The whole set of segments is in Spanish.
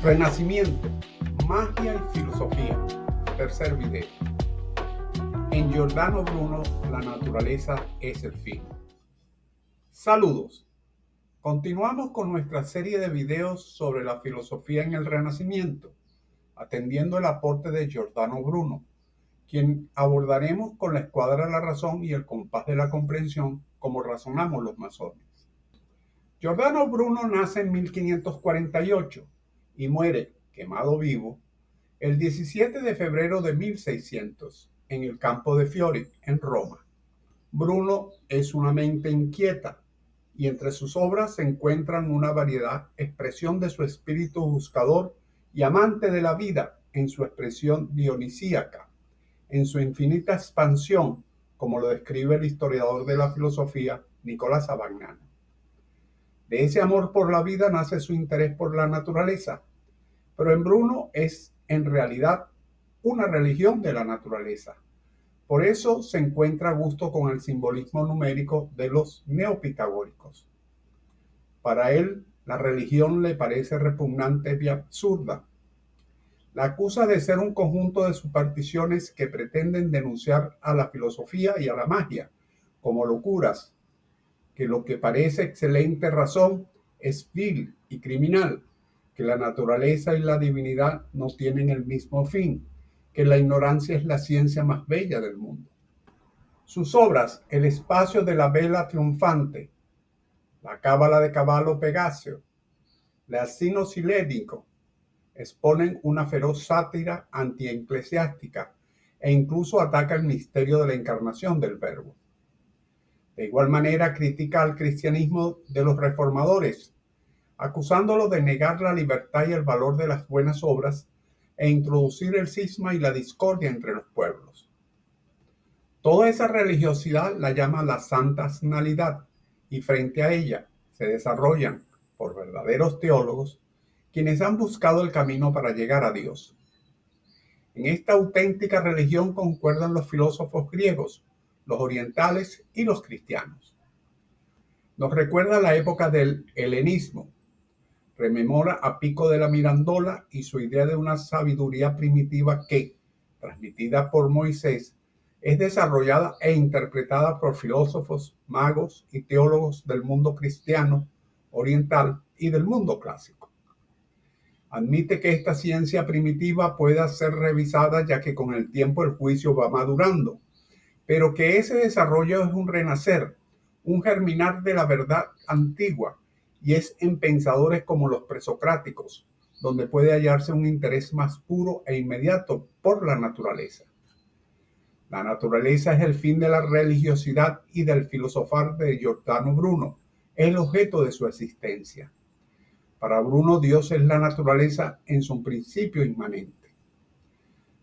Renacimiento, magia y filosofía. Tercer video. En Giordano Bruno, la naturaleza es el fin. Saludos. Continuamos con nuestra serie de videos sobre la filosofía en el Renacimiento, atendiendo el aporte de Giordano Bruno, quien abordaremos con la escuadra de la razón y el compás de la comprensión, como razonamos los masones. Giordano Bruno nace en 1548 y muere, quemado vivo, el 17 de febrero de 1600, en el Campo de Fiori, en Roma. Bruno es una mente inquieta, y entre sus obras se encuentran una variedad expresión de su espíritu buscador y amante de la vida en su expresión dionisíaca, en su infinita expansión, como lo describe el historiador de la filosofía Nicolás Abagnano. De ese amor por la vida nace su interés por la naturaleza, pero en Bruno es en realidad una religión de la naturaleza. Por eso se encuentra a gusto con el simbolismo numérico de los neopitagóricos. Para él, la religión le parece repugnante y absurda. La acusa de ser un conjunto de supersticiones que pretenden denunciar a la filosofía y a la magia como locuras, que lo que parece excelente razón es vil y criminal, que la naturaleza y la divinidad no tienen el mismo fin, que la ignorancia es la ciencia más bella del mundo. Sus obras, El espacio de la vela triunfante, La cábala de Cavallo Pegasio, El asino silénico, exponen una feroz sátira antieclesiástica e incluso ataca el misterio de la encarnación del Verbo. De igual manera critica al cristianismo de los reformadores, acusándolo de negar la libertad y el valor de las buenas obras e introducir el cisma y la discordia entre los pueblos. Toda esa religiosidad la llama la santasnalidad, y frente a ella se desarrollan, por verdaderos teólogos, quienes han buscado el camino para llegar a Dios. En esta auténtica religión concuerdan los filósofos griegos, los orientales y los cristianos. Nos recuerda la época del helenismo, rememora a Pico de la Mirandola y su idea de una sabiduría primitiva que, transmitida por Moisés, es desarrollada e interpretada por filósofos, magos y teólogos del mundo cristiano, oriental y del mundo clásico. Admite que esta ciencia primitiva pueda ser revisada ya que con el tiempo el juicio va madurando, pero que ese desarrollo es un renacer, un germinar de la verdad antigua, y es en pensadores como los presocráticos, donde puede hallarse un interés más puro e inmediato por la naturaleza. La naturaleza es el fin de la religiosidad y del filosofar de Giordano Bruno, es el objeto de su existencia. Para Bruno, Dios es la naturaleza en su principio inmanente.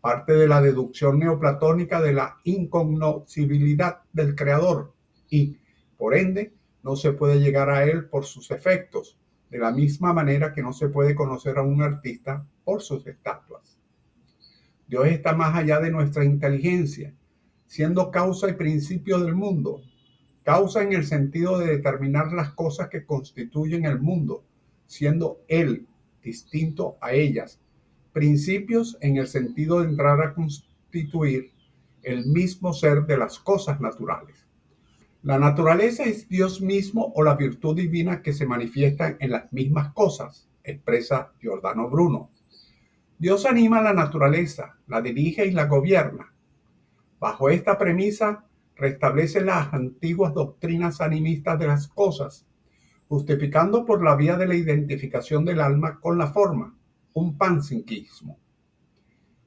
Parte de la deducción neoplatónica de la incognoscibilidad del creador y, por ende, no se puede llegar a él por sus efectos, de la misma manera que no se puede conocer a un artista por sus estatuas. Dios está más allá de nuestra inteligencia, siendo causa y principio del mundo. Causa en el sentido de determinar las cosas que constituyen el mundo, siendo Él distinto a ellas. Principios en el sentido de entrar a constituir el mismo ser de las cosas naturales. La naturaleza es Dios mismo o la virtud divina que se manifiesta en las mismas cosas, expresa Giordano Bruno. Dios anima a la naturaleza, la dirige y la gobierna. Bajo esta premisa, restablece las antiguas doctrinas animistas de las cosas, justificando por la vía de la identificación del alma con la forma, un panpsiquismo.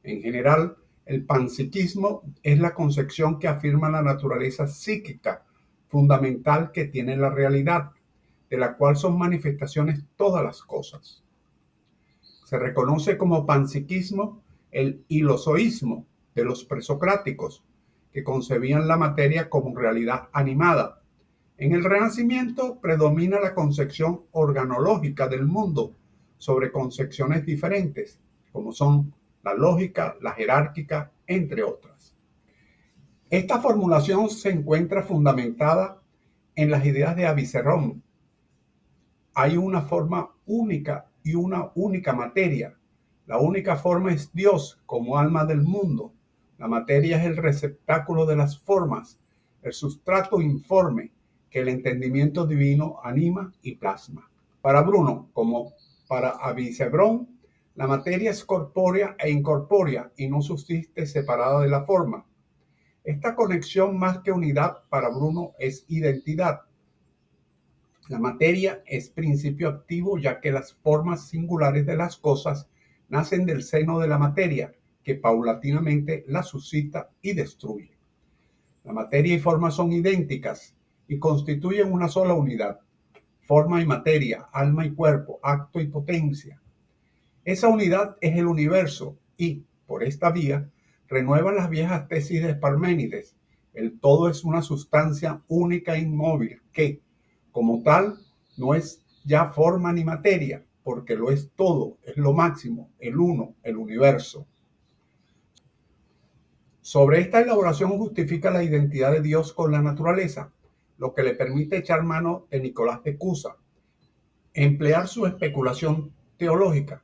En general, el panpsiquismo es la concepción que afirma la naturaleza psíquica fundamental que tiene la realidad, de la cual son manifestaciones todas las cosas. Se reconoce como panpsiquismo el hilozoísmo de los presocráticos, que concebían la materia como realidad animada. En el Renacimiento predomina la concepción organológica del mundo sobre concepciones diferentes, como son la lógica, la jerárquica, entre otras. Esta formulación se encuentra fundamentada en las ideas de Avicenón. Hay una forma única y una única materia. La única forma es Dios como alma del mundo. La materia es el receptáculo de las formas, el sustrato informe que el entendimiento divino anima y plasma. Para Bruno, como para Avicebrón, la materia es corpórea e incorpórea y no subsiste separada de la forma. Esta conexión más que unidad para Bruno es identidad. La materia es principio activo ya que las formas singulares de las cosas nacen del seno de la materia, que paulatinamente la suscita y destruye. La materia y forma son idénticas y constituyen una sola unidad. Forma y materia, alma y cuerpo, acto y potencia. Esa unidad es el universo y, por esta vía, renuevan las viejas tesis de Parménides. El todo es una sustancia única e inmóvil que, como tal, no es ya forma ni materia, porque lo es todo, es lo máximo, el uno, el universo. Sobre esta elaboración justifica la identidad de Dios con la naturaleza, lo que le permite echar mano de Nicolás de Cusa, emplear su especulación teológica,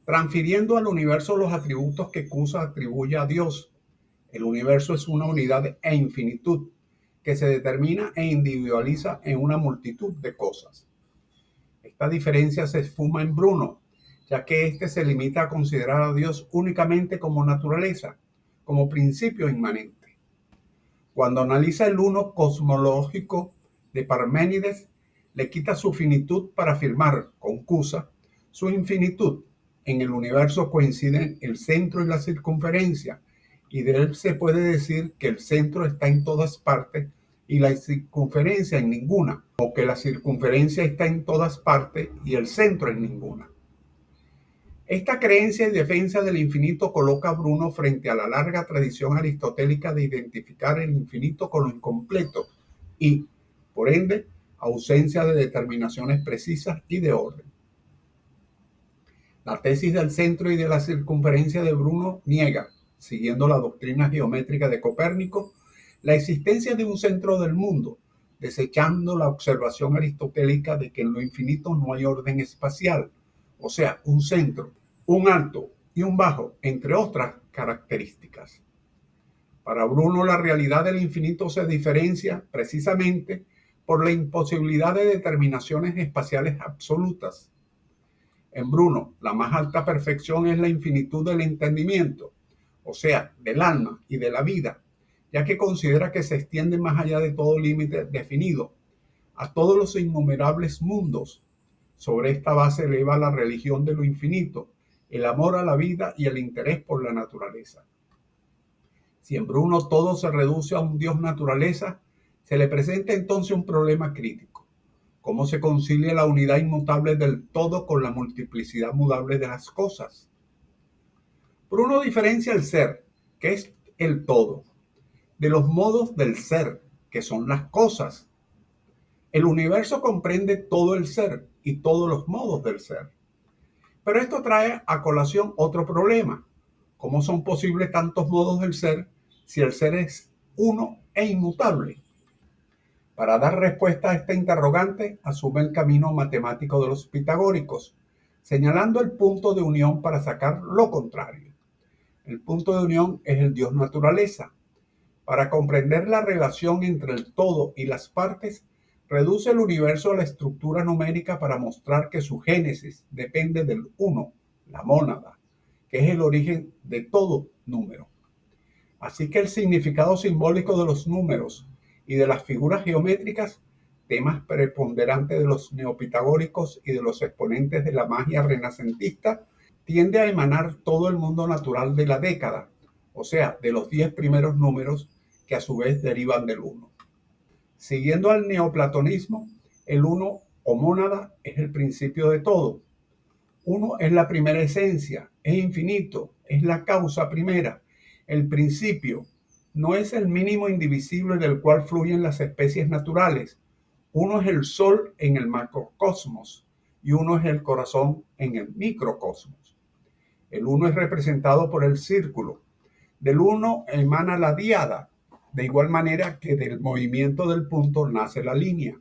transfiriendo al universo los atributos que Cusa atribuye a Dios. El universo es una unidad e infinitud que se determina e individualiza en una multitud de cosas. Esta diferencia se esfuma en Bruno, ya que éste se limita a considerar a Dios únicamente como naturaleza, como principio inmanente. Cuando analiza el uno cosmológico de Parménides, le quita su finitud para afirmar con Cusa su infinitud. En el universo coinciden el centro y la circunferencia, y de él se puede decir que el centro está en todas partes y la circunferencia en ninguna, o que la circunferencia está en todas partes y el centro en ninguna. Esta creencia y defensa del infinito coloca a Bruno frente a la larga tradición aristotélica de identificar el infinito con lo incompleto y, por ende, ausencia de determinaciones precisas y de orden. La tesis del centro y de la circunferencia de Bruno niega, siguiendo la doctrina geométrica de Copérnico, la existencia de un centro del mundo, desechando la observación aristotélica de que en lo infinito no hay orden espacial, o sea, un centro, un alto y un bajo, entre otras características. Para Bruno, la realidad del infinito se diferencia precisamente por la imposibilidad de determinaciones espaciales absolutas. En Bruno, la más alta perfección es la infinitud del entendimiento, o sea, del alma y de la vida, ya que considera que se extiende más allá de todo límite definido, a todos los innumerables mundos. Sobre esta base eleva la religión de lo infinito, el amor a la vida y el interés por la naturaleza. Si en Bruno todo se reduce a un Dios naturaleza, se le presenta entonces un problema crítico. ¿Cómo se concilia la unidad inmutable del todo con la multiplicidad mudable de las cosas? Bruno diferencia el ser, que es el todo, de los modos del ser, que son las cosas. El universo comprende todo el ser y todos los modos del ser. Pero esto trae a colación otro problema. ¿Cómo son posibles tantos modos del ser si el ser es uno e inmutable? Para dar respuesta a esta interrogante, asume el camino matemático de los pitagóricos, señalando el punto de unión para sacar lo contrario. El punto de unión es el Dios naturaleza. Para comprender la relación entre el todo y las partes, reduce el universo a la estructura numérica para mostrar que su génesis depende del uno, la mónada, que es el origen de todo número. Así que el significado simbólico de los números y de las figuras geométricas, temas preponderantes de los neopitagóricos y de los exponentes de la magia renacentista, tiende a emanar todo el mundo natural de la década, o sea, de los 10 primeros números que a su vez derivan del 1. Siguiendo al neoplatonismo, el 1 o mónada es el principio de todo. 1 es la primera esencia, es infinito, es la causa primera, el principio. No es el mínimo indivisible del cual fluyen las especies naturales. 1 es el sol en el macrocosmos y 1 es el corazón en el microcosmos. El 1 es representado por el círculo. Del 1 emana la diada, de igual manera que del movimiento del punto nace la línea.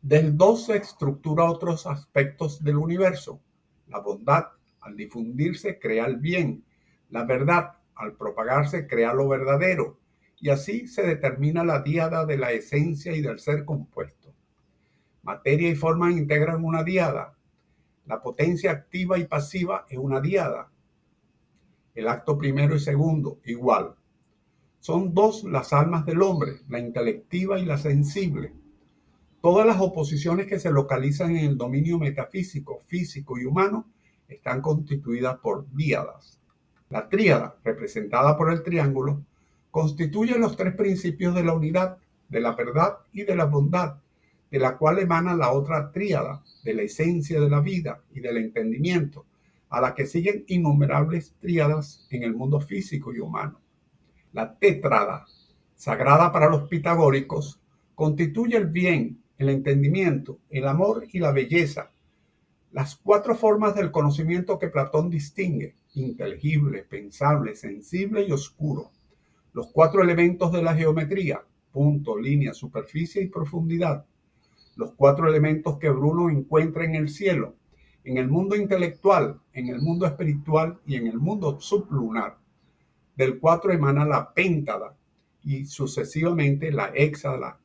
Del 2 se estructura otros aspectos del universo. La bondad, al difundirse, crea el bien. La verdad, al propagarse, crea lo verdadero. Y así se determina la díada de la esencia y del ser compuesto. Materia y forma integran una díada. La potencia activa y pasiva es una díada. El acto primero y segundo, igual. Son dos las almas del hombre, la intelectiva y la sensible. Todas las oposiciones que se localizan en el dominio metafísico, físico y humano están constituidas por díadas. La tríada, representada por el triángulo, constituye los tres principios de la unidad, de la verdad y de la bondad, de la cual emana la otra tríada, de la esencia de la vida y del entendimiento, a la que siguen innumerables tríadas en el mundo físico y humano. La tétrada, sagrada para los pitagóricos, constituye el bien, el entendimiento, el amor y la belleza, las cuatro formas del conocimiento que Platón distingue: inteligible, pensable, sensible y oscuro. Los cuatro elementos de la geometría: punto, línea, superficie y profundidad. Los cuatro elementos que Bruno encuentra en el cielo, en el mundo intelectual, en el mundo espiritual y en el mundo sublunar. Del 4 emana la péntada y sucesivamente la hexada, la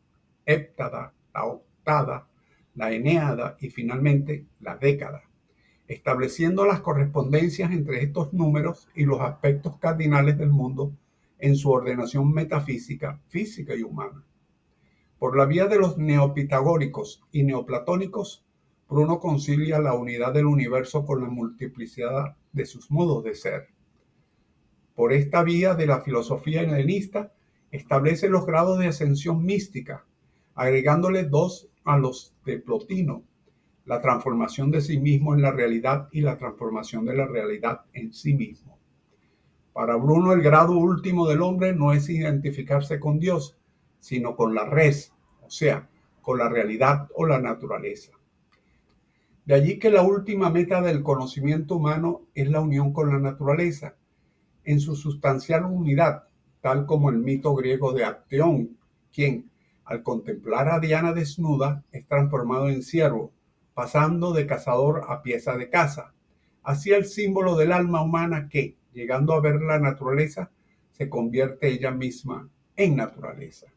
héptada, la octada, la eneada y finalmente la década, estableciendo las correspondencias entre estos números y los aspectos cardinales del mundo en su ordenación metafísica, física y humana. Por la vía de los neopitagóricos y neoplatónicos, Bruno concilia la unidad del universo con la multiplicidad de sus modos de ser. Por esta vía de la filosofía helenista, establece los grados de ascensión mística, agregándole dos a los de Plotino: la transformación de sí mismo en la realidad y la transformación de la realidad en sí mismo. Para Bruno, el grado último del hombre no es identificarse con Dios, sino con la res, o sea, con la realidad o la naturaleza. De allí que la última meta del conocimiento humano es la unión con la naturaleza, en su sustancial unidad, tal como el mito griego de Acteón, quien, al contemplar a Diana desnuda, es transformado en ciervo, pasando de cazador a pieza de caza. Así el símbolo del alma humana que, llegando a ver la naturaleza, se convierte ella misma en naturaleza.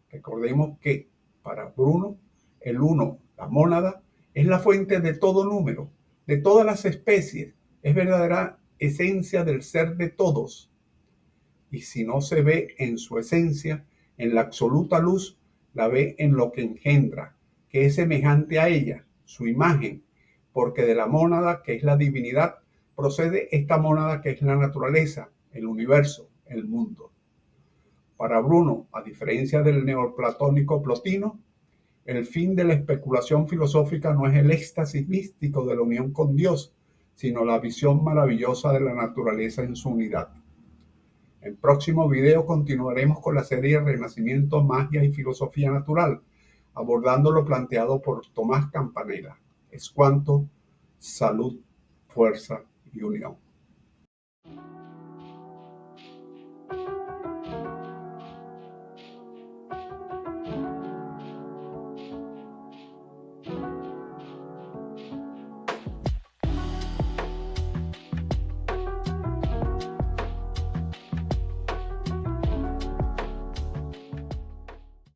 Recordemos que, para Bruno, el uno, la mónada, es la fuente de todo número, de todas las especies, es verdadera esencia del ser de todos. Y si no se ve en su esencia, en la absoluta luz, la ve en lo que engendra, que es semejante a ella, su imagen, porque de la mónada, que es la divinidad, procede esta mónada, que es la naturaleza, el universo, el mundo. Para Bruno, a diferencia del neoplatónico Plotino, el fin de la especulación filosófica no es el éxtasis místico de la unión con Dios, sino la visión maravillosa de la naturaleza en su unidad. En próximo video continuaremos con la serie Renacimiento, Magia y Filosofía Natural, abordando lo planteado por Tomás Campanella. Es cuanto, salud, fuerza y unión.